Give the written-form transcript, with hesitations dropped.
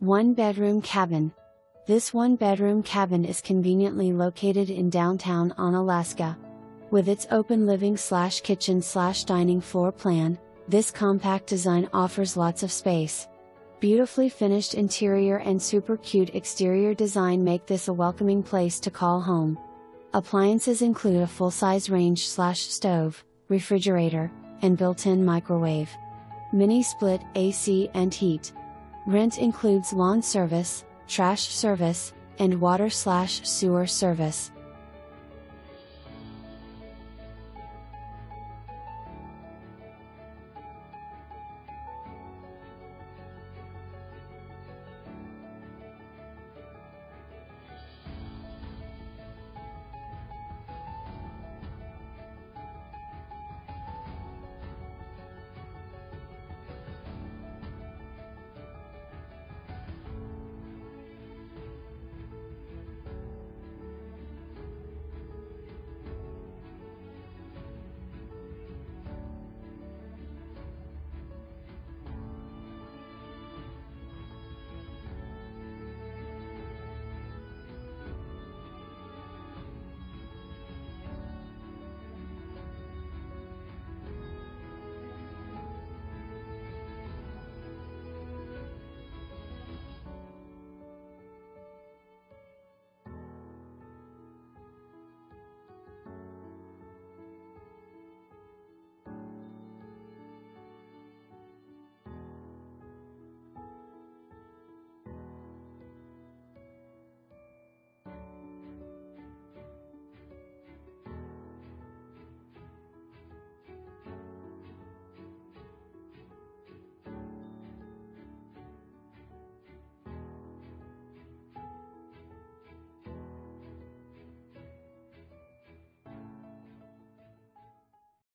1-bedroom cabin. This 1-bedroom cabin is conveniently located in downtown Onalaska. With its open living/kitchen/dining floor plan, this compact design offers lots of space. Beautifully finished interior and super cute exterior design make this a welcoming place to call home. Appliances include a full-size range/stove, refrigerator, and built-in microwave. Mini split AC and heat. Rent includes lawn service, trash service, and water/sewer service.